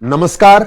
नमस्कार,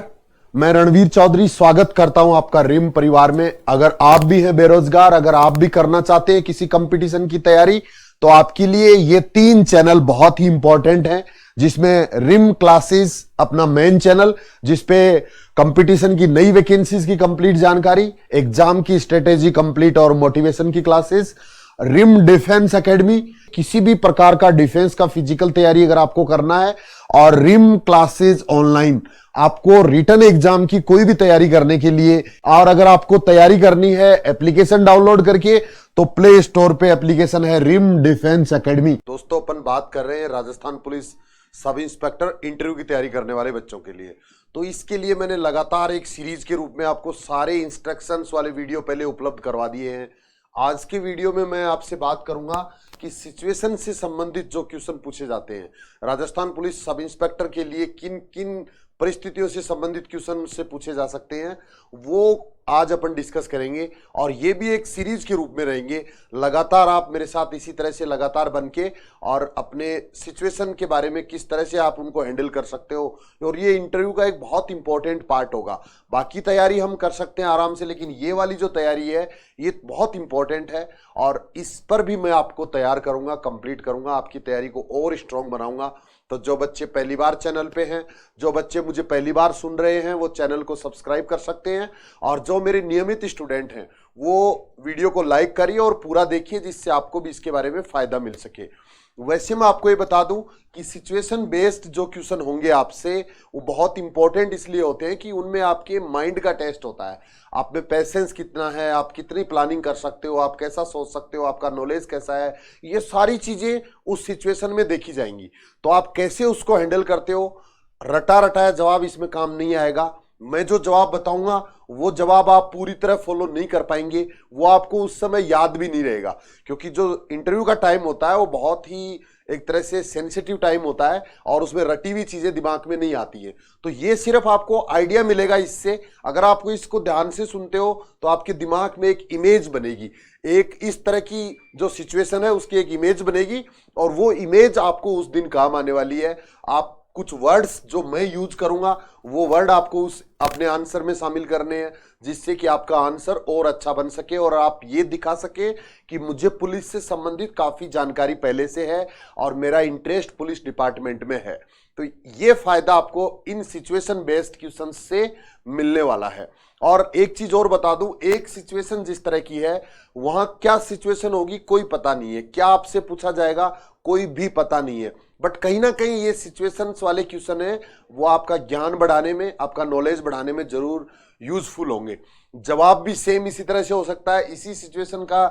मैं रणवीर चौधरी स्वागत करता हूं आपका रिम परिवार में। अगर आप भी हैं बेरोजगार, अगर आप भी करना चाहते हैं किसी कंपटीशन की तैयारी, तो आपके लिए ये 3 चैनल बहुत ही इंपॉर्टेंट हैं, जिसमें रिम क्लासेस अपना मेन चैनल, जिसपे कंपटीशन की नई वैकेंसीज की कंप्लीट जानकारी, एग्जाम की स्ट्रेटेजी कंप्लीट और मोटिवेशन की क्लासेस, रिम डिफेंस एकेडमी, किसी भी प्रकार का डिफेंस का फिजिकल तैयारी अगर आपको करना है, और रिम क्लासेस ऑनलाइन आपको रिटन एग्जाम की कोई भी तैयारी करने के लिए। और अगर आपको तैयारी करनी है एप्लीकेशन डाउनलोड करके, तो प्ले स्टोर पे एप्लीकेशन है रिम डिफेंस एकेडमी। दोस्तों, अपन बात कर रहे हैं Rajasthan police sub inspector interview की तैयारी करने वाले बच्चों के लिए। तो इसके लिए मैंने लगातार एक सीरीज के रूप में आपको सारे इंस्ट्रक्शंस वाले वीडियो पहले उपलब्ध करवा दिए हैं। आज के वीडियो में मैं आपसे बात करूंगा कि सिचुएशन से संबंधित जो क्वेश्चन पूछे जाते हैं राजस्थान पुलिस सब इंस्पेक्टर के लिए, किन किन परिस्थितियों से संबंधित क्वेश्चन से पूछे जा सकते हैं, वो आज अपन डिस्कस करेंगे। और ये भी एक सीरीज के रूप में रहेंगे। लगातार आप मेरे साथ इसी तरह से लगातार बन के और अपने सिचुएशन के बारे में किस तरह से आप उनको हैंडल कर सकते हो, और ये इंटरव्यू का एक बहुत इंपॉर्टेंट पार्ट होगा। बाकी तैयारी हम कर सकते हैं आराम से, लेकिन ये वाली जो तैयारी है ये बहुत इंपॉर्टेंट है, और इस पर भी मैं आपको तैयार करूंगा, कंप्लीट करूंगा, आपकी तैयारी को और स्ट्रांग बनाऊंगा। तो जो बच्चे पहली बार चैनल पे हैं, जो बच्चे मुझे पहली बार सुन रहे हैं, वो चैनल को सब्सक्राइब कर सकते हैं, और जो मेरे नियमित स्टूडेंट हैं वो वीडियो को लाइक करिए और पूरा देखिए, जिससे आपको भी इसके बारे में फायदा मिल सके। वैसे मैं आपको ये बता दूं कि सिचुएशन बेस्ड जो क्वेश्चन होंगे आपसे, वो बहुत इंपॉर्टेंट इसलिए होते हैं कि उनमें आपके माइंड का टेस्ट होता है। आप में पेशेंस कितना है, आप कितनी प्लानिंग कर सकते हो, आप कैसा सोच सकते हो, आपका नॉलेज कैसा है, ये सारी चीजें उस सिचुएशन में देखी जाएंगी। तो आप कैसे उसको हैंडल करते हो, रटा रटाया जवाब इसमें काम नहीं आएगा। मैं जो जवाब बताऊंगा वो जवाब आप पूरी तरह फॉलो नहीं कर पाएंगे, वो आपको उस समय याद भी नहीं रहेगा, क्योंकि जो इंटरव्यू का टाइम होता है वो बहुत ही एक तरह से सेंसिटिव टाइम होता है, और उसमें रटी हुई चीजें दिमाग में नहीं आती है। तो ये सिर्फ आपको आइडिया मिलेगा इससे। अगर आपको इसको ध्यान से सुनते हो तो आपके दिमाग में एक इमेज बनेगी, एक इस तरह की जो सिचुएशन है उसकी एक इमेज बनेगी, और वो इमेज आपको उस दिन काम आने वाली है। आप कुछ वर्ड्स जो मैं यूज करूंगा वो वर्ड आपको उस अपने आंसर में शामिल करने हैं, जिससे कि आपका आंसर और अच्छा बन सके, और आप ये दिखा सके कि मुझे पुलिस से संबंधित काफी जानकारी पहले से है और मेरा इंटरेस्ट पुलिस डिपार्टमेंट में है। तो ये फायदा आपको इन सिचुएशन बेस्ड क्वेश्चन से मिलने वाला है। और एक चीज और बता दूं, एक सिचुएशन जिस तरह की है, वहां क्या सिचुएशन होगी कोई पता नहीं है, क्या आपसे पूछा जाएगा कोई भी पता नहीं है। बट कहीं ना कहीं ये सिचुएशंस वाले क्वेश्चन है, वो आपका ज्ञान बढ़ाने में, आपका नॉलेज बढ़ाने में जरूर यूजफुल होंगे। जवाब भी सेम इसी तरह से हो सकता है, इसी सिचुएशन का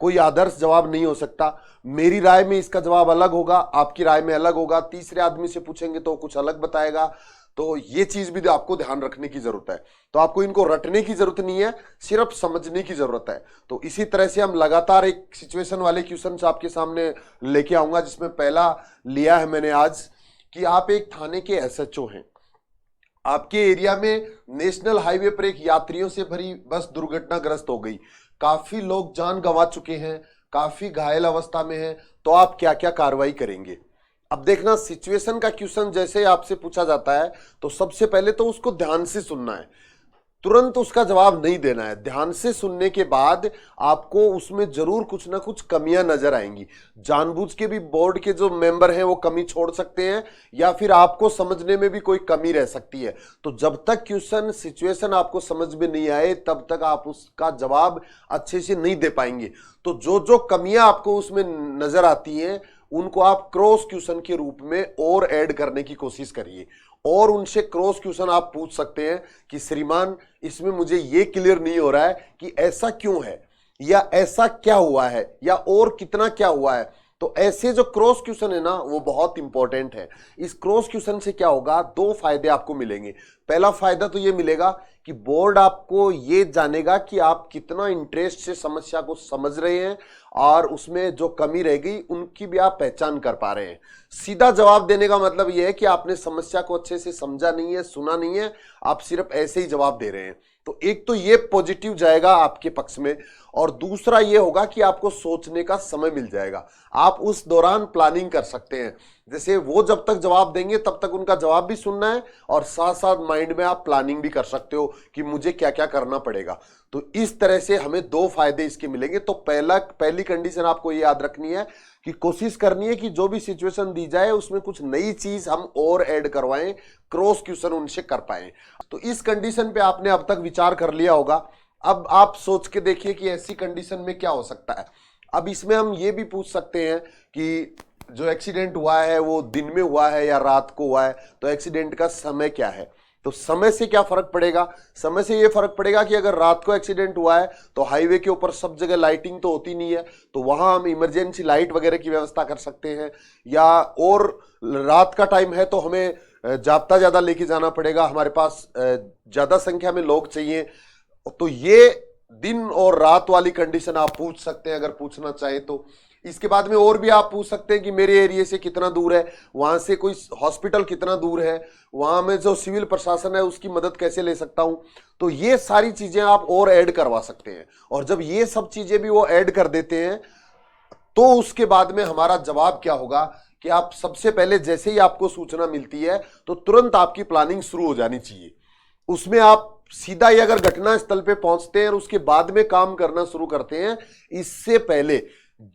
कोई आदर्श जवाब नहीं हो सकता। मेरी राय में इसका जवाब अलग होगा, आपकी राय में अलग होगा, तीसरे आदमी से पूछेंगे तो कुछ अलग बताएगा। तो ये चीज भी आपको ध्यान रखने की जरूरत है। तो आपको इनको रटने की जरूरत नहीं है, सिर्फ समझने की जरूरत है। तो इसी तरह से हम लगातार एक सिचुएशन वाले क्वेश्चन आपके सामने लेके आऊंगा, जिसमें पहला लिया है मैंने आज कि आप एक थाने के एसएचओ हैं। आपके एरिया में नेशनल हाईवे पर एक यात्रियों से भरी बस दुर्घटनाग्रस्त हो गई, काफी लोग जान गंवा चुके हैं, काफी घायल अवस्था में हैं, तो आप क्या क्या कार्रवाई करेंगे। अब देखना, सिचुएशन का क्वेश्चन जैसे आपसे पूछा जाता है तो सबसे पहले तो उसको ध्यान से सुनना है, तुरंत उसका जवाब नहीं देना है। ध्यान से सुनने के बाद आपको उसमें जरूर कुछ ना कुछ कमियां नजर आएंगी। जानबूझ के भी बोर्ड के जो मेंबर हैं वो कमी छोड़ सकते हैं, या फिर आपको समझने में भी कोई कमी रह सकती है। तो जब तक क्वेश्चन सिचुएशन आपको समझ में नहीं आए, तब तक आप उसका जवाब अच्छे से नहीं दे पाएंगे। तो जो जो कमियां आपको उसमें नजर आती हैं, उनको आप क्रॉस क्वेश्चन के रूप में और ऐड करने की कोशिश करिए, और उनसे क्रॉस क्वेश्चन आप पूछ सकते हैं कि श्रीमान, इसमें मुझे ये क्लियर नहीं हो रहा है कि ऐसा क्यों है, या ऐसा क्या हुआ है, या और कितना क्या हुआ है। तो ऐसे जो क्रॉस क्वेश्चन है ना, वो बहुत इंपॉर्टेंट है। इस क्रॉस क्वेश्चन से क्या होगा, 2 फायदे आपको मिलेंगे। पहला फायदा तो ये मिलेगा कि बोर्ड आपको ये जानेगा कि आप कितना इंटरेस्ट से समस्या को समझ रहे हैं, और उसमें जो कमी रह गई उनकी भी आप पहचान कर पा रहे हैं। सीधा जवाब देने का मतलब यह है कि आपने समस्या को अच्छे से समझा नहीं है, सुना नहीं है, आप सिर्फ ऐसे ही जवाब दे रहे हैं। तो एक तो ये पॉजिटिव जाएगा आपके पक्ष में। और दूसरा ये होगा कि आपको सोचने का समय मिल जाएगा, आप उस दौरान प्लानिंग कर सकते हैं। जैसे वो जब तक जवाब देंगे तब तक उनका जवाब भी सुनना है और साथ साथ माइंड में आप प्लानिंग भी कर सकते हो कि मुझे क्या क्या करना पड़ेगा। तो इस तरह से हमें 2 फायदे इसके मिलेंगे। तो पहली कंडीशन आपको ये याद रखनी है कि कोशिश करनी है कि जो भी सिचुएशन दी जाए उसमें कुछ नई चीज हम और ऐड करवाएं, क्रॉस क्वेश्चन उनसे कर पाए। तो इस कंडीशन पे आपने अब तक विचार कर लिया होगा। अब आप सोच के देखिए कि ऐसी कंडीशन में क्या हो सकता है। अब इसमें हम ये भी पूछ सकते हैं कि जो एक्सीडेंट हुआ है वो दिन में हुआ है या रात को हुआ है, तो एक्सीडेंट का समय क्या है। तो समय से क्या फर्क पड़ेगा, समय से ये फर्क पड़ेगा कि अगर रात को एक्सीडेंट हुआ है तो हाईवे के ऊपर सब जगह लाइटिंग तो होती नहीं है, तो वहां हम इमरजेंसी लाइट वगैरह की व्यवस्था कर सकते हैं। या और रात का टाइम है तो हमें जाप्ता ज्यादा लेके जाना पड़ेगा, हमारे पास ज्यादा संख्या में लोग चाहिए। तो ये दिन और रात वाली कंडीशन आप पूछ सकते हैं अगर पूछना चाहे तो। इसके बाद में और भी आप पूछ सकते हैं कि मेरे एरिया से कितना दूर है, वहां से कोई हॉस्पिटल कितना दूर है, वहां में जो सिविल प्रशासन है उसकी मदद कैसे ले सकता हूं। तो ये सारी चीजें आप और ऐड करवा सकते हैं। और जब ये सब चीजें भी वो ऐड कर देते हैं तो उसके बाद में हमारा जवाब क्या होगा कि आप सबसे पहले जैसे ही आपको सूचना मिलती है तो तुरंत आपकी प्लानिंग शुरू हो जानी चाहिए। उसमें आप सीधा ही अगर घटना स्थल पे पहुंचते हैं और उसके बाद में काम करना शुरू करते हैं, इससे पहले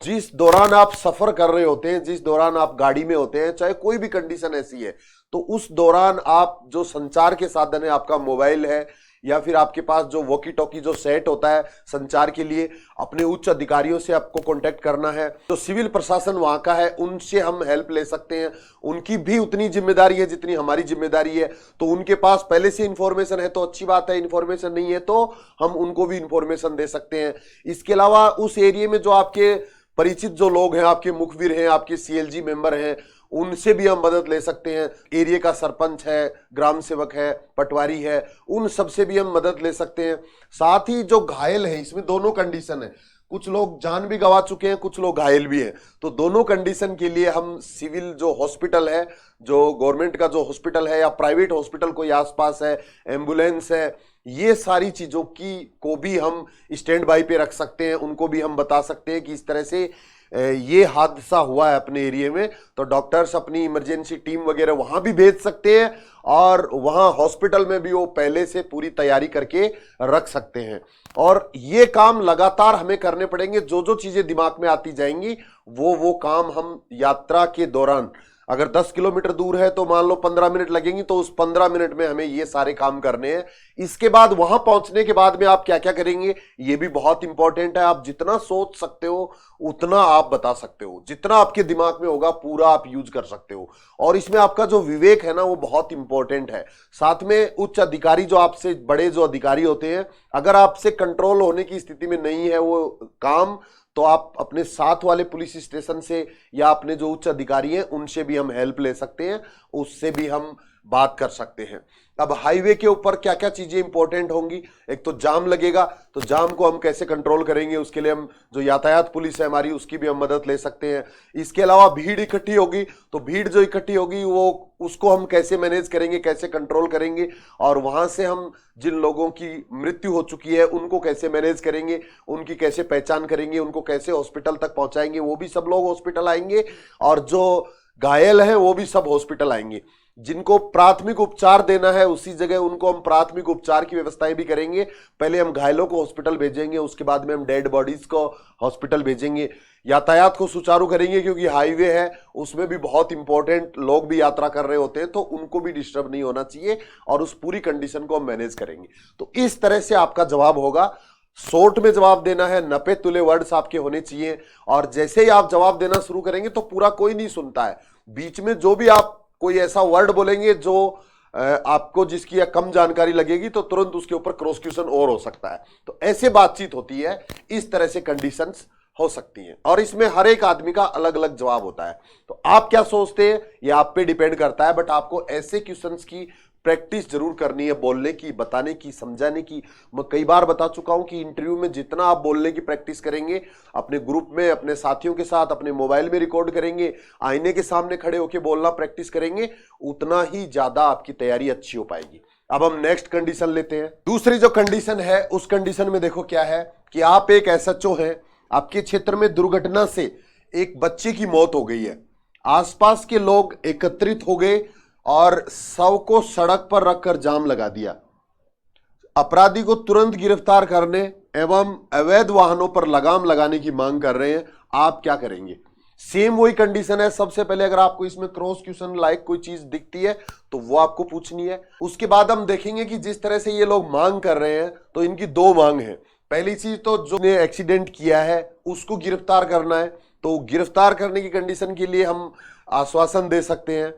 जिस दौरान आप सफर कर रहे होते हैं, जिस दौरान आप गाड़ी में होते हैं, चाहे कोई भी कंडीशन ऐसी है, तो उस दौरान आप जो संचार के साधन है, आपका मोबाइल है या फिर आपके पास जो वॉकी टॉकी जो सेट होता है संचार के लिए, अपने उच्च अधिकारियों से आपको कांटेक्ट करना है। जो सिविल प्रशासन वहां का है उनसे हम हेल्प ले सकते हैं, उनकी भी उतनी जिम्मेदारी है जितनी हमारी जिम्मेदारी है। तो उनके पास पहले से इंफॉर्मेशन है तो अच्छी बात है, इंफॉर्मेशन नहीं है तो हम उनको भी इंफॉर्मेशन दे सकते हैं। इसके अलावा उस एरिया में जो आपके परिचित जो लोग हैं, आपके मुखबिर हैं, आपके सीएलजी मेंबर हैं, उनसे भी हम मदद ले सकते हैं। एरिया का सरपंच है, ग्राम सेवक है, पटवारी है, उन सब से भी हम मदद ले सकते हैं। साथ ही जो घायल है, इसमें दोनों कंडीशन है, कुछ लोग जान भी गंवा चुके हैं, कुछ लोग घायल भी हैं। तो दोनों कंडीशन के लिए हम सिविल जो हॉस्पिटल है, जो गवर्नमेंट का जो हॉस्पिटल है या प्राइवेट हॉस्पिटल कोई आसपास है, एम्बुलेंस है, ये सारी चीजों की को भी हम स्टैंड बाई पे रख सकते हैं। उनको भी हम बता सकते हैं कि इस तरह से ये हादसा हुआ है अपने एरिया में, तो डॉक्टर्स अपनी इमरजेंसी टीम वगैरह वहां भी भेज सकते हैं और वहां हॉस्पिटल में भी वो पहले से पूरी तैयारी करके रख सकते हैं। और ये काम लगातार हमें करने पड़ेंगे। जो जो चीजें दिमाग में आती जाएंगी वो काम हम यात्रा के दौरान, अगर 10 किलोमीटर दूर है तो मान लो 15 मिनट लगेंगी, तो उस 15 मिनट में हमें ये सारे काम करने हैं। इसके बाद वहां पहुंचने के बाद में आप क्या क्या करेंगे ये भी बहुत इंपॉर्टेंट है। आप जितना सोच सकते हो उतना आप बता सकते हो, जितना आपके दिमाग में होगा पूरा आप यूज कर सकते हो। और इसमें आपका जो विवेक है ना वो बहुत इंपॉर्टेंट है। साथ में उच्च अधिकारी, जो आपसे बड़े जो अधिकारी होते हैं, अगर आपसे कंट्रोल होने की स्थिति में नहीं है वो काम, तो आप अपने साथ वाले पुलिस स्टेशन से या अपने जो उच्च अधिकारी हैं उनसे भी हम हेल्प ले सकते हैं, उससे भी हम बात कर सकते हैं। अब हाईवे के ऊपर क्या क्या चीजें इंपॉर्टेंट होंगी, एक तो जाम लगेगा, तो जाम को हम कैसे कंट्रोल करेंगे, उसके लिए हम जो यातायात पुलिस है हमारी उसकी भी हम मदद ले सकते हैं। इसके अलावा भीड़ इकट्ठी होगी, तो भीड़ जो इकट्ठी होगी वो उसको हम कैसे मैनेज करेंगे, कैसे कंट्रोल करेंगे, और वहां से हम जिन लोगों की मृत्यु हो चुकी है उनको कैसे मैनेज करेंगे, उनकी कैसे पहचान करेंगे, उनको कैसे हॉस्पिटल तक पहुंचाएंगे, वो भी सब लोग हॉस्पिटल आएंगे, और जो घायल है वो भी सब हॉस्पिटल आएंगे। जिनको प्राथमिक उपचार देना है उसी जगह उनको हम प्राथमिक उपचार की व्यवस्थाएं भी करेंगे। पहले हम घायलों को हॉस्पिटल भेजेंगे, उसके बाद में हम डेड बॉडीज को हॉस्पिटल भेजेंगे। यातायात को सुचारू करेंगे क्योंकि हाईवे है, उसमें भी बहुत इंपॉर्टेंट लोग भी यात्रा कर रहे होते हैं, तो उनको भी डिस्टर्ब नहीं होना चाहिए, और उस पूरी कंडीशन को हम मैनेज करेंगे। तो इस तरह से आपका जवाब होगा। शॉर्ट में जवाब देना है, नपे तुले वर्ड्स आपके होने चाहिए, और जैसे ही आप जवाब देना शुरू करेंगे तो पूरा कोई नहीं सुनता है, बीच में जो भी आप कोई ऐसा वर्ड बोलेंगे जो आपको जिसकी या कम जानकारी लगेगी तो तुरंत उसके ऊपर क्रॉस क्वेश्चन और हो सकता है। तो ऐसे बातचीत होती है, इस तरह से कंडीशंस हो सकती हैं, और इसमें हर एक आदमी का अलग अलग जवाब होता है। तो आप क्या सोचते हैं ये आप पे डिपेंड करता है, बट आपको ऐसे क्वेश्चंस की प्रैक्टिस जरूर करनी है, बोलने की, बताने की, समझाने की। मैं कई बार बता चुका हूं कि इंटरव्यू में जितना आप बोलने की प्रैक्टिस करेंगे, अपने ग्रुप में, अपने साथियों के साथ, अपने मोबाइल में रिकॉर्ड करेंगे, आईने के सामने खड़े होकर बोलना प्रैक्टिस करेंगे, उतना ही ज्यादा आपकी तैयारी अच्छी हो पाएगी। अब हम नेक्स्ट कंडीशन लेते हैं। दूसरी जो कंडीशन है उस कंडीशन में देखो क्या है कि आप एक एसएचओ हैं, आपके क्षेत्र में दुर्घटना से एक बच्चे की मौत हो गई है, आसपास के लोग एकत्रित हो गए और शव को सड़क पर रखकर जाम लगा दिया। अपराधी को तुरंत गिरफ्तार करने एवं अवैध वाहनों पर लगाम लगाने की मांग कर रहे हैं, आप क्या करेंगे? सेम वही कंडीशन है। सबसे पहले अगर आपको इसमें क्रॉस क्वेश्चन लाइक कोई चीज दिखती है तो वो आपको पूछनी है। उसके बाद हम देखेंगे कि जिस तरह से ये लोग मांग कर रहे हैं तो इनकी दो मांग है। पहली चीज तो जो ने एक्सीडेंट किया है उसको गिरफ्तार करना है, तो गिरफ्तार करने की कंडीशन के लिए हम आश्वासन दे सकते हैं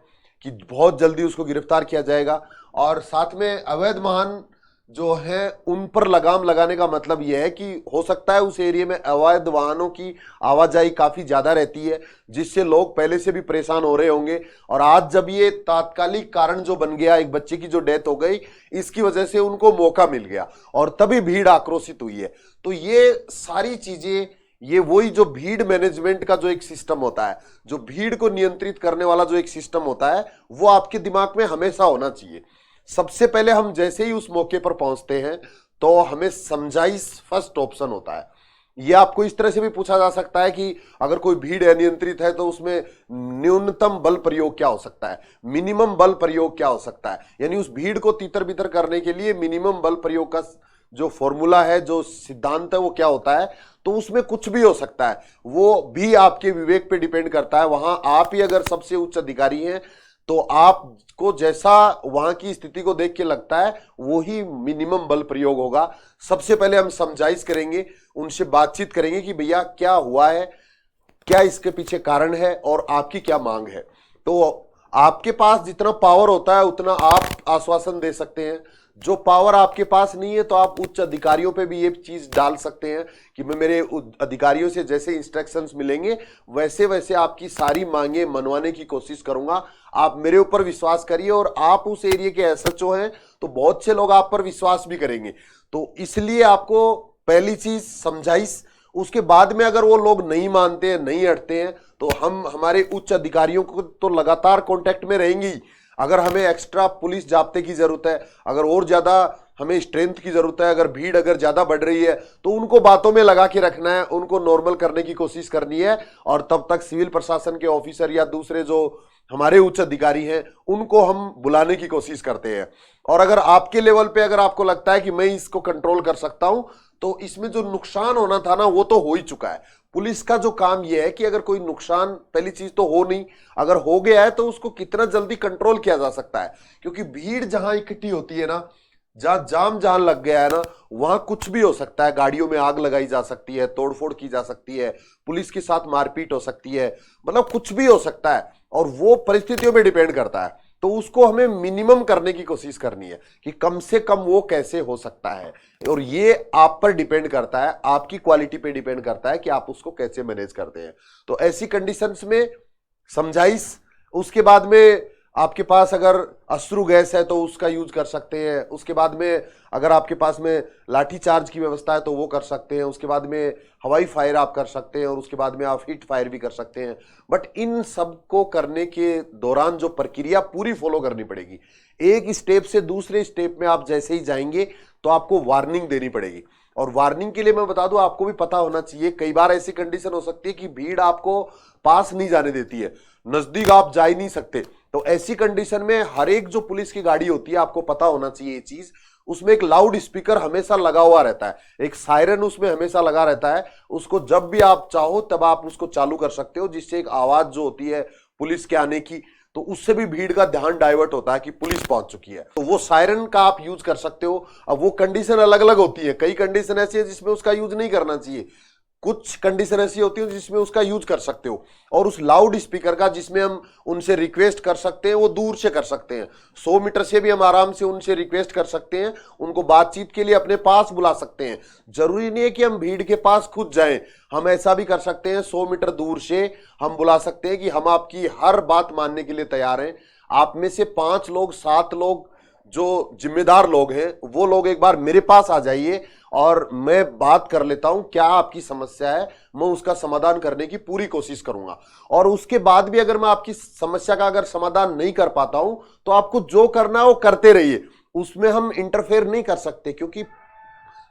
कि बहुत जल्दी उसको गिरफ्तार किया जाएगा। और साथ में अवैध वाहन जो है उन पर लगाम लगाने का मतलब यह है कि हो सकता है उस एरिया में अवैध वाहनों की आवाजाही काफी ज्यादा रहती है, जिससे लोग पहले से भी परेशान हो रहे होंगे, और आज जब ये तात्कालिक कारण जो बन गया, एक बच्चे की जो डेथ हो गई, इसकी वजह से उनको मौका मिल गया और तभी भीड़ आक्रोशित हुई है। तो ये सारी चीजें, ये वही जो भीड़ मैनेजमेंट का जो एक सिस्टम होता है, जो भीड़ को नियंत्रित करने वाला जो एक सिस्टम होता है, वो आपके दिमाग में हमेशा होना चाहिए। सबसे पहले हम जैसे ही उस मौके पर पहुंचते हैं तो हमें समझाइश फर्स्ट ऑप्शन होता है। यह आपको इस तरह से भी पूछा जा सकता है कि अगर कोई भीड़ अनियंत्रित है तो उसमें न्यूनतम बल प्रयोग क्या हो सकता है, मिनिमम बल प्रयोग क्या हो सकता है, यानी उस भीड़ को तितर बितर करने के लिए मिनिमम बल प्रयोग का जो फॉर्मूला है, जो सिद्धांत है, वो क्या होता है। तो उसमें कुछ भी हो सकता है, वो भी आपके विवेक पे डिपेंड करता है। वहां आप ही अगर सबसे उच्च अधिकारी हैं तो आपको जैसा वहां की स्थिति को देख के लगता है वो ही मिनिमम बल प्रयोग होगा। सबसे पहले हम समझाइश करेंगे, उनसे बातचीत करेंगे कि भैया क्या हुआ है, क्या इसके पीछे कारण है और आपकी क्या मांग है। तो आपके पास जितना पावर होता है उतना आप आश्वासन दे सकते हैं। जो पावर आपके पास नहीं है तो आप उच्च अधिकारियों पे भी ये चीज डाल सकते हैं कि मैं मेरे अधिकारियों से जैसे इंस्ट्रक्शंस मिलेंगे वैसे वैसे आपकी सारी मांगे मनवाने की कोशिश करूंगा, आप मेरे ऊपर विश्वास करिए। और आप उस एरिया के एसएचओ हैं तो बहुत से लोग आप पर विश्वास भी करेंगे। तो इसलिए आपको पहली चीज समझाइश, उसके बाद में अगर वो लोग नहीं मानते हैं, नहीं हटते हैं, तो हम हमारे उच्च अधिकारियों को तो लगातार कांटेक्ट में रहेंगे ही। अगर हमें एक्स्ट्रा पुलिस जाब्ते की जरूरत है, अगर और ज्यादा हमें स्ट्रेंथ की जरूरत है, अगर भीड़ अगर ज्यादा बढ़ रही है तो उनको बातों में लगा के रखना है, उनको नॉर्मल करने की कोशिश करनी है। और तब तक सिविल प्रशासन के ऑफिसर या दूसरे जो हमारे उच्च अधिकारी हैं उनको हम बुलाने की कोशिश करते हैं। और अगर आपके लेवल पे अगर आपको लगता है कि मैं इसको कंट्रोल कर सकता हूं तो इसमें जो नुकसान होना था ना वो तो हो ही चुका है। पुलिस का जो काम यह है कि अगर कोई नुकसान, पहली चीज तो हो नहीं, अगर हो गया है तो उसको कितना जल्दी कंट्रोल किया जा सकता है। क्योंकि भीड़ जहां इकट्ठी होती है ना, जहां जाम जहां लग गया है ना, वहां कुछ भी हो सकता है। गाड़ियों में आग लगाई जा सकती है, तोड़फोड़ की जा सकती है, पुलिस के साथ मारपीट हो सकती है, मतलब कुछ भी हो सकता है और वो परिस्थितियों में डिपेंड करता है। तो उसको हमें मिनिमम करने की कोशिश करनी है कि कम से कम वो कैसे हो सकता है। और ये आप पर डिपेंड करता है, आपकी क्वालिटी पे डिपेंड करता है कि आप उसको कैसे मैनेज करते हैं। तो ऐसी कंडीशंस में समझाइश, उसके बाद में आपके पास अगर अश्रु गैस है तो उसका यूज कर सकते हैं। उसके बाद में अगर आपके पास में लाठी चार्ज की व्यवस्था है तो वो कर सकते हैं। उसके बाद में हवाई फायर आप कर सकते हैं और उसके बाद में आप हिट फायर भी कर सकते हैं। बट इन सब को करने के दौरान जो प्रक्रिया पूरी फॉलो करनी पड़ेगी। एक स्टेप से दूसरे स्टेप में आप जैसे ही जाएंगे तो आपको वार्निंग देनी पड़ेगी। और वार्निंग के लिए मैं बता दूं, आपको भी पता होना चाहिए, कई बार ऐसी कंडीशन हो सकती है कि भीड़ आपको पास नहीं जाने देती है, नजदीक आप जा ही नहीं सकते। तो ऐसी कंडीशन में हर एक जो पुलिस की गाड़ी होती है, आपको पता होना चाहिए ये चीज, उसमें एक लाउड स्पीकर हमेशा लगा हुआ रहता है, एक सायरन उसमें हमेशा लगा रहता है। उसको जब भी आप चाहो तब आप उसको चालू कर सकते हो, जिससे एक आवाज जो होती है पुलिस के आने की, तो उससे भी भीड़ का ध्यान डाइवर्ट होता है कि पुलिस पहुंच चुकी है। तो वो सायरन का आप यूज कर सकते हो। अब वो कंडीशन अलग अलग होती है, कई कंडीशन ऐसी है जिसमें उसका यूज नहीं करना चाहिए, कुछ कंडीशन ऐसी होती है जिसमें उसका यूज कर सकते हो। और उस लाउड स्पीकर का जिसमें हम उनसे रिक्वेस्ट कर सकते हैं, वो दूर से कर सकते हैं, 100 मीटर से भी हम आराम से उनसे रिक्वेस्ट कर सकते हैं, उनको बातचीत के लिए अपने पास बुला सकते हैं। जरूरी नहीं है कि हम भीड़ के पास खुद जाएं, हम ऐसा भी कर सकते हैं, 100 मीटर दूर से हम बुला सकते हैं कि हम आपकी हर बात मानने के लिए तैयार हैं। आप में से 5 लोग 7 लोग जो जिम्मेदार लोग हैं वो लोग एक बार मेरे पास आ जाइए और मैं बात कर लेता हूं, क्या आपकी समस्या है, मैं उसका समाधान करने की पूरी कोशिश करूंगा। और उसके बाद भी अगर मैं आपकी समस्या का अगर समाधान नहीं कर पाता हूं तो आपको जो करना है वो करते रहिए। उसमें हम इंटरफेयर नहीं कर सकते, क्योंकि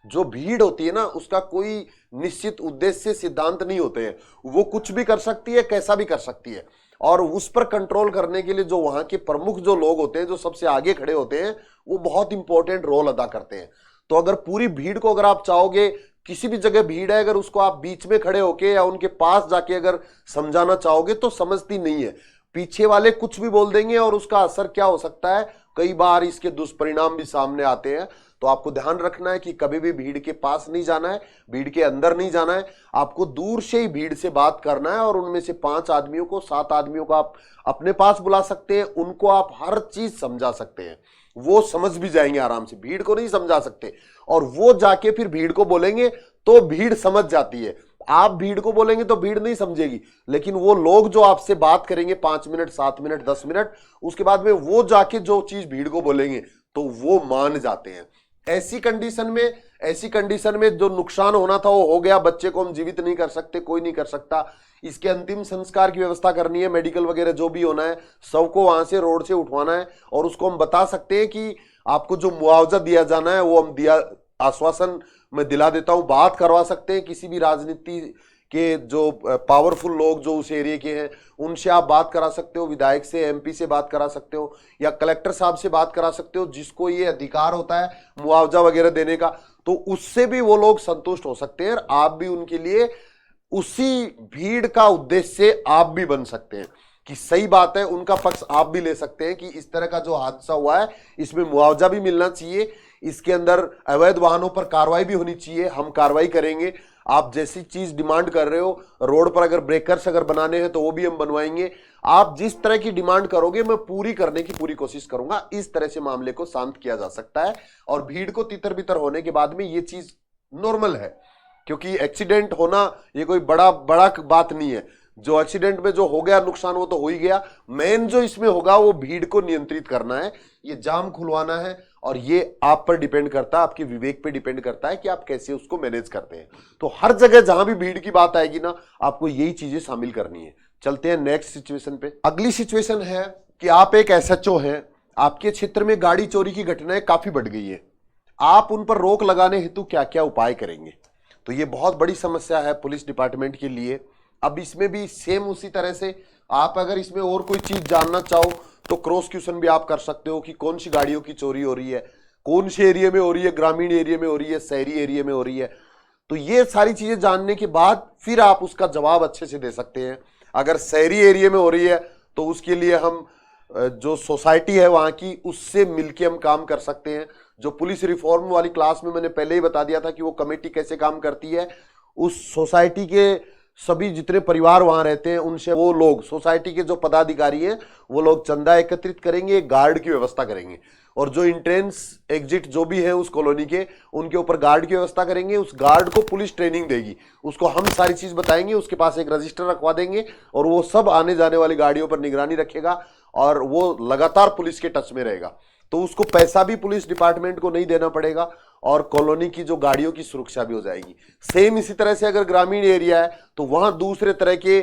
जो भीड़ होती है ना उसका कोई निश्चित उद्देश्य सिद्धांत नहीं होते हैं। वो कुछ भी कर सकती है, कैसा भी कर सकती है, और उस पर कंट्रोल करने के लिए जो वहां के प्रमुख जो लोग होते हैं, जो सबसे आगे खड़े होते हैं, वो बहुत इंपॉर्टेंट रोल अदा करते हैं। तो अगर पूरी भीड़ को अगर आप चाहोगे, किसी भी जगह भीड़ है, अगर उसको आप बीच में खड़े होके या उनके पास जाके अगर समझाना चाहोगे तो समझती नहीं है। पीछे वाले कुछ भी बोल देंगे और उसका असर क्या हो सकता है, कई बार इसके दुष्परिणाम भी सामने आते हैं। तो आपको ध्यान रखना है कि कभी भी भीड़ के पास नहीं जाना है, भीड़ के अंदर नहीं जाना है। आपको दूर से ही भीड़ से बात करना है, और उनमें से 5 आदमियों को, 7 आदमियों को आप अपने पास बुला सकते हैं। उनको आप हर चीज समझा सकते हैं, वो समझ भी जाएंगे आराम से। भीड़ को नहीं समझा सकते, और वो जाके फिर भीड़ को बोलेंगे तो भीड़ समझ जाती है। आप भीड़ को बोलेंगे तो भीड़ नहीं समझेगी, लेकिन वो लोग जो आपसे बात करेंगे 5 मिनट, 7 मिनट, 10 मिनट, उसके बाद में वो जाके जो चीज भीड़ को बोलेंगे तो वो मान जाते हैं। ऐसी कंडीशन में जो नुकसान होना था वो हो गया। बच्चे को हम जीवित नहीं कर सकते, कोई नहीं कर सकता। इसके अंतिम संस्कार की व्यवस्था करनी है, मेडिकल वगैरह जो भी होना है, सबको वहां से, रोड से उठवाना है। और उसको हम बता सकते हैं कि आपको जो मुआवजा दिया जाना है वो हम दिया, आश्वासन मैं दिला देता हूं। बात करवा सकते हैं किसी भी राजनीति के जो पावरफुल लोग जो उस एरिया के हैं, उनसे आप बात करा सकते हो। विधायक से, एमपी से बात करा सकते हो, या कलेक्टर साहब से बात करा सकते हो, जिसको ये अधिकार होता है मुआवजा वगैरह देने का। तो उससे भी वो लोग संतुष्ट हो सकते हैं, और आप भी उनके लिए उसी भीड़ का उद्देश्य आप भी बन सकते हैं कि सही बात है। उनका पक्ष आप भी ले सकते हैं कि इस तरह का जो हादसा हुआ है इसमें मुआवजा भी मिलना चाहिए, इसके अंदर अवैध वाहनों पर कार्रवाई भी होनी चाहिए, हम कार्रवाई करेंगे। आप जैसी चीज डिमांड कर रहे हो, रोड पर अगर ब्रेकर्स अगर बनाने हैं तो वो भी हम बनवाएंगे। आप जिस तरह की डिमांड करोगे मैं पूरी करने की पूरी कोशिश करूंगा। इस तरह से मामले को शांत किया जा सकता है, और भीड़ को तितर बितर होने के बाद में ये चीज नॉर्मल है, क्योंकि एक्सीडेंट होना ये कोई बड़ा बात नहीं है। जो एक्सीडेंट में जो हो गया नुकसान वो तो हो ही गया। मेन जो इसमें होगा वो भीड़ को नियंत्रित करना है, ये जाम खुलवाना है, और ये आप पर डिपेंड करता है, आपके विवेक पे डिपेंड करता है कि आप कैसे उसको मैनेज करते हैं। तो हर जगह जहां भी भीड़ की बात आएगी ना, आपको यही चीजें शामिल करनी है। चलते हैं नेक्स्ट सिचुएशन पे। अगली सिचुएशन है कि आप एक एसएचओ हैं, आपके क्षेत्र में गाड़ी चोरी की घटनाएं काफी बढ़ गई है। आप उन पर रोक लगाने हेतु क्या क्या उपाय करेंगे? तो ये बहुत बड़ी समस्या है पुलिस डिपार्टमेंट के लिए। अब इसमें भी सेम उसी तरह से आप अगर इसमें और कोई चीज जानना चाहो तो क्रॉस क्वेश्चन भी आप कर सकते हो कि कौन सी गाड़ियों की चोरी हो रही है, कौन से एरिया में हो रही है, ग्रामीण एरिया में हो रही है, शहरी एरिया में हो रही है। तो ये सारी चीजें जानने के बाद फिर आप उसका जवाब अच्छे से दे सकते हैं। अगर शहरी एरिया में हो रही है तो उसके लिए हम जो सोसाइटी है वहां की, उससे मिलके हम काम कर सकते हैं। जो पुलिस रिफॉर्म वाली क्लास में मैंने पहले ही बता दिया था कि वो कमेटी कैसे काम करती है। उस सोसाइटी के सभी जितने परिवार वहां रहते हैं उनसे वो लोग, सोसाइटी के जो पदाधिकारी हैं, वो लोग चंदा एकत्रित करेंगे, गार्ड की व्यवस्था करेंगे, और जो इंट्रेंस एग्जिट जो भी है उस कॉलोनी के, उनके ऊपर गार्ड की व्यवस्था करेंगे। उस गार्ड को पुलिस ट्रेनिंग देगी, उसको हम सारी चीज बताएंगे, उसके पास एक रजिस्टर रखवा देंगे, और वो सब आने जाने वाली गाड़ियों पर निगरानी रखेगा, और वो लगातार पुलिस के टच में रहेगा। तो उसको पैसा भी पुलिस डिपार्टमेंट को नहीं देना पड़ेगा, और कॉलोनी की जो गाड़ियों की सुरक्षा भी हो जाएगी। सेम इसी तरह से अगर ग्रामीण एरिया है तो वहां दूसरे तरह के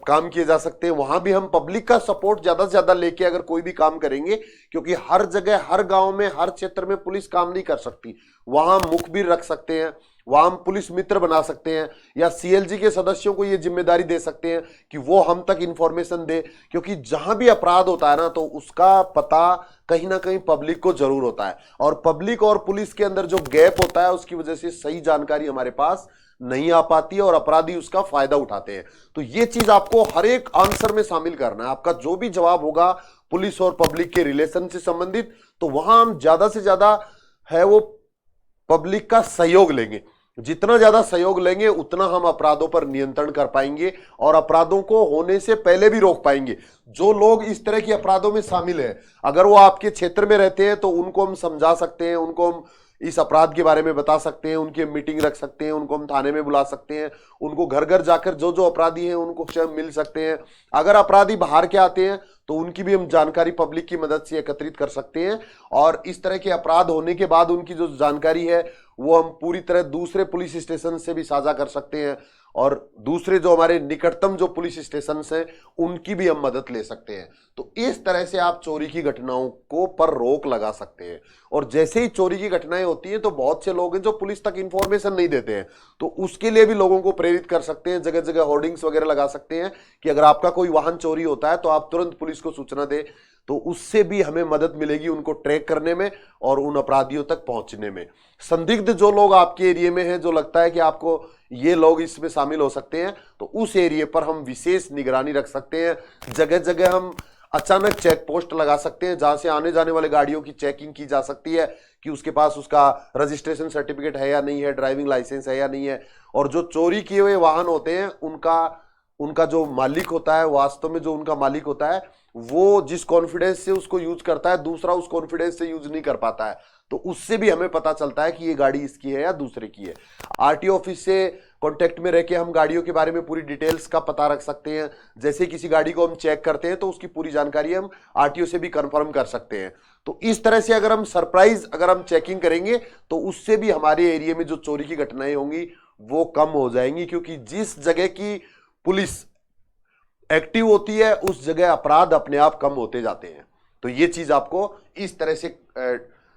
काम किए जा सकते हैं। वहां भी हम पब्लिक का सपोर्ट ज्यादा से ज्यादा लेके अगर कोई भी काम करेंगे, क्योंकि हर जगह, हर गांव में, हर क्षेत्र में पुलिस काम नहीं कर सकती। वहां हम मुखबिर रख सकते हैं, वहां हम पुलिस मित्र बना सकते हैं, या सीएलजी के सदस्यों को ये जिम्मेदारी दे सकते हैं कि वो हम तक इंफॉर्मेशन दे। क्योंकि जहां भी अपराध होता है ना, तो उसका पता कहीं ना कहीं पब्लिक को जरूर होता है, और पब्लिक और पुलिस के अंदर जो गैप होता है उसकी वजह से सही जानकारी हमारे पास नहीं आ पाती है, और अपराधी उसका फायदा उठाते हैं। तो ये चीज आपको हर एक आंसर में शामिल करना है। आपका जो भी जवाब होगा पुलिस और पब्लिक के रिलेशन से संबंधित, तो वहां हम ज्यादा से ज्यादा है वो पब्लिक का सहयोग लेंगे। जितना ज्यादा सहयोग लेंगे उतना हम अपराधों पर नियंत्रण कर पाएंगे, और अपराधों को होने से पहले भी रोक पाएंगे। जो लोग इस तरह की अपराधों में शामिल हैं, अगर वो आपके क्षेत्र में रहते हैं तो उनको हम समझा सकते हैं, उनको हम इस अपराध के बारे में बता सकते हैं, उनकी मीटिंग रख सकते हैं, उनको हम थाने में बुला सकते हैं, उनको घर घर जाकर जो जो अपराधी हैं उनको स्वयं मिल सकते हैं। अगर अपराधी बाहर के आते हैं तो उनकी भी हम जानकारी पब्लिक की मदद से एकत्रित कर सकते हैं और इस तरह के अपराध होने के बाद उनकी जो जानकारी है वो हम पूरी तरह दूसरे पुलिस स्टेशन से भी साझा कर सकते हैं और दूसरे जो हमारे निकटतम जो पुलिस स्टेशन हैं उनकी भी हम मदद ले सकते हैं। तो इस तरह से आप चोरी की घटनाओं को पर रोक लगा सकते हैं। और जैसे ही चोरी की घटनाएं होती हैं तो बहुत से लोग हैं जो पुलिस तक इंफॉर्मेशन नहीं देते हैं, तो उसके लिए भी लोगों को प्रेरित कर सकते हैं। जगह जगह होर्डिंग्स वगैरह लगा सकते हैं कि अगर आपका कोई वाहन चोरी होता है तो आप तुरंत पुलिस को सूचना दें, तो उससे भी हमें मदद मिलेगी उनको ट्रैक करने में और उन अपराधियों तक पहुंचने में। संदिग्ध जो लोग आपके एरिया में हैं, जो लगता है कि आपको ये लोग इसमें शामिल हो सकते हैं, तो उस एरिया पर हम विशेष निगरानी रख सकते हैं। जगह जगह हम अचानक चेक पोस्ट लगा सकते हैं जहां से आने जाने वाले गाड़ियों की चेकिंग की जा सकती है कि उसके पास उसका रजिस्ट्रेशन सर्टिफिकेट है या नहीं है, ड्राइविंग लाइसेंस है या नहीं है। और जो चोरी किए हुए वाहन होते हैं उनका जो मालिक होता है, वास्तव में जो उनका मालिक होता है वो जिस कॉन्फिडेंस से उसको यूज करता है, दूसरा उस कॉन्फिडेंस से यूज नहीं कर पाता है, तो उससे भी हमें पता चलता है कि ये गाड़ी इसकी है या दूसरे की है। आरटीओ ऑफिस से कांटेक्ट में रह के हम गाड़ियों के बारे में पूरी डिटेल्स का पता रख सकते हैं। जैसे किसी गाड़ी को हम चेक करते हैं तो उसकी पूरी जानकारी हम आरटीओ से भी कंफर्म कर सकते हैं। तो इस तरह से अगर हम चेकिंग करेंगे तो उससे भी हमारे एरिया में जो चोरी की घटनाएं होंगी वो कम हो जाएंगी, क्योंकि जिस जगह की पुलिस एक्टिव होती है उस जगह अपराध अपने आप कम होते जाते हैं। तो ये चीज आपको इस तरह से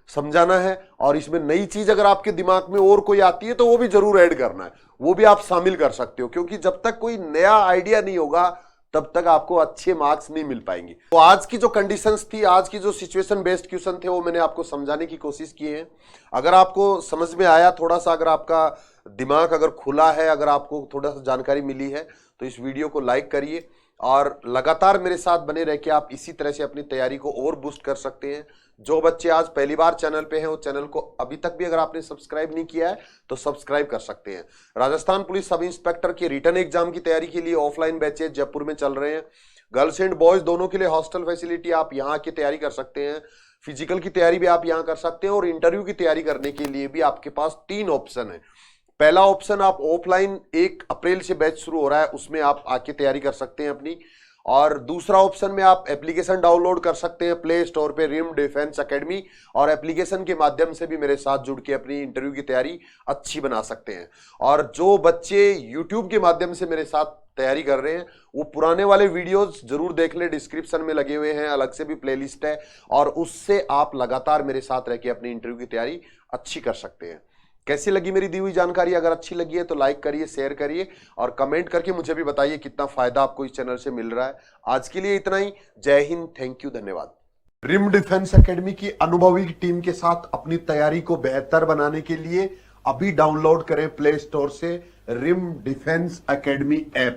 समझाना है। और इसमें नई चीज अगर आपके दिमाग में और कोई आती है तो वो भी जरूर ऐड करना है, वो भी आप शामिल कर सकते हो, क्योंकि जब तक कोई नया आइडिया नहीं होगा तब तक आपको अच्छे मार्क्स नहीं मिल पाएंगे। तो आज की जो कंडीशंस थी, आज की जो सिचुएशन बेस्ड क्वेश्चन थे, वो मैंने आपको समझाने की कोशिश की है। अगर आपको समझ में आया थोड़ा सा, अगर आपका दिमाग अगर खुला है, अगर आपको थोड़ा सा जानकारी मिली है, तो इस वीडियो को लाइक करिए और लगातार मेरे साथ बने रह के आप इसी तरह से अपनी तैयारी को और बूस्ट कर सकते हैं। जो बच्चे आज पहली बार चैनल पे हैं वो चैनल को अभी तक भी अगर आपने सब्सक्राइब नहीं किया है तो सब्सक्राइब कर सकते हैं। राजस्थान पुलिस सब इंस्पेक्टर के रिटर्न एग्जाम की तैयारी के लिए ऑफलाइन बैचेज जयपुर में चल रहे हैं। गर्ल्स एंड बॉयज दोनों के लिए हॉस्टल फैसिलिटी, आप यहाँ की तैयारी कर सकते हैं। फिजिकल की तैयारी भी आप यहाँ कर सकते हैं और इंटरव्यू की तैयारी करने के लिए भी आपके पास 3 ऑप्शन है। पहला ऑप्शन, आप ऑफलाइन 1 अप्रैल से बैच शुरू हो रहा है, उसमें आप आके तैयारी कर सकते हैं अपनी। और दूसरा ऑप्शन में आप एप्लीकेशन डाउनलोड कर सकते हैं प्ले स्टोर पे, रिम डिफेंस एकेडमी, और एप्लीकेशन के माध्यम से भी मेरे साथ जुड़ के अपनी इंटरव्यू की तैयारी अच्छी बना सकते हैं। और जो बच्चे यूट्यूब के माध्यम से मेरे साथ तैयारी कर रहे हैं वो पुराने वाले वीडियोस जरूर देख ले, डिस्क्रिप्शन में लगे हुए हैं, अलग से भी प्लेलिस्ट है, और उससे आप लगातार मेरे साथ रह के अपनी इंटरव्यू की तैयारी अच्छी कर सकते हैं। कैसी लगी मेरी दी हुई जानकारी? अगर अच्छी लगी है तो लाइक करिए, शेयर करिए और कमेंट करके मुझे भी बताइए कितना फायदा आपको इस चैनल से मिल रहा है। आज के लिए इतना ही। जय हिंद, थैंक यू, धन्यवाद। रिम डिफेंस एकेडमी की अनुभवी टीम के साथ अपनी तैयारी को बेहतर बनाने के लिए अभी डाउनलोड करें प्ले स्टोर से रिम डिफेंस एकेडमी ऐप।